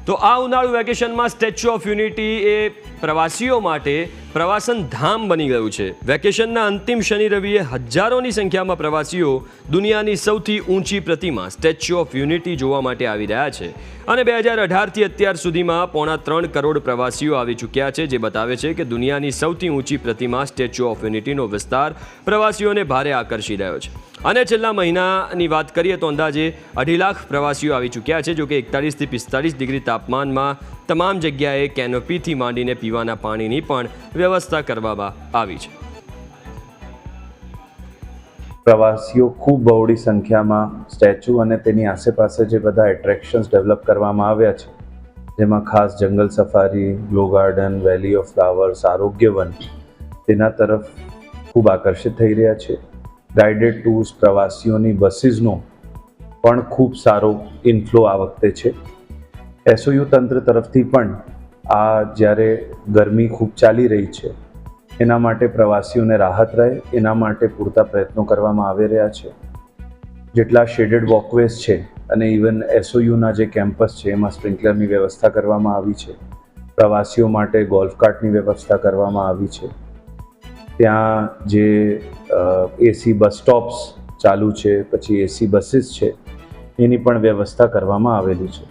તો આ ઉનાળુ વેકેશનમાં સ્ટેચ્યુ ઓફ યુનિટી એ પ્રવાસીઓ માટે પ્રવાસન ધામ બની ગયું છે। વેકેશનના અંતિમ શનિ રવિએ હજારોની સંખ્યામાં પ્રવાસીઓ દુનિયાની સૌથી ઊંચી પ્રતિમા સ્ટેચ્યુ ઓફ યુનિટી જોવા માટે આવી રહ્યા છે અને 2018થી અત્યાર સુધીમાં 3.25 કરોડ પ્રવાસીઓ આવી ચૂક્યા છે, જે બતાવે છે કે દુનિયાની સૌથી ઊંચી પ્રતિમા સ્ટેચ્યુ ઓફ યુનિટીનો વિસ્તાર પ્રવાસીઓને ભારે આકર્ષી રહ્યો છે। અને છેલ્લા મહિનાની વાત કરીએ તો અંદાજે 2.5 લાખ પ્રવાસીઓ આવી ચૂક્યા છે, જો કે 41 થી 45 ડિગ્રી તાપમાનમાં તમામ જગ્યાએ કેનોપીથી માંડીને પીવાના પાણીની પણ વ્યવસ્થા કરવામાં આવી છે। પ્રવાસીઓ ખૂબ બહોળી સંખ્યામાં સ્ટેચ્યુ અને તેની આસપાસે જે બધા એટ્રેક્શન્સ ડેવલપ કરવામાં આવ્યા છે, જેમાં ખાસ જંગલ safari, glow garden, valley of flowers, આરોગ્ય વન, તેના તરફ ખૂબ આકર્ષિત થઈ રહ્યા છે। ગાઈડેડ ટૂર્સ, પ્રવાસીઓની બસીસનો પણ ખૂબ સારો ઇનફ્લો આ વખતે છે। એસઓયુ તંત્ર તરફથી પણ આ જ્યારે ગરમી ખૂબ ચાલી રહી છે એના માટે પ્રવાસીઓને રાહત રહે એના માટે પૂરતા પ્રયત્નો કરવામાં આવી રહ્યા છે। જેટલા શેડેડ વોકવેઝ છે અને ઇવન એસઓયુના જે કેમ્પસ છે એમાં સ્પ્રિંકલરની વ્યવસ્થા કરવામાં આવી છે। પ્રવાસીઓ માટે ગોલ્ફ કાર્ટની વ્યવસ્થા કરવામાં આવી છે। ત્યાં જે એસી બસ સ્ટોપ્સ ચાલુ છે, પછી એસી બસીસ છે, એની પણ વ્યવસ્થા કરવામાં આવેલી છે।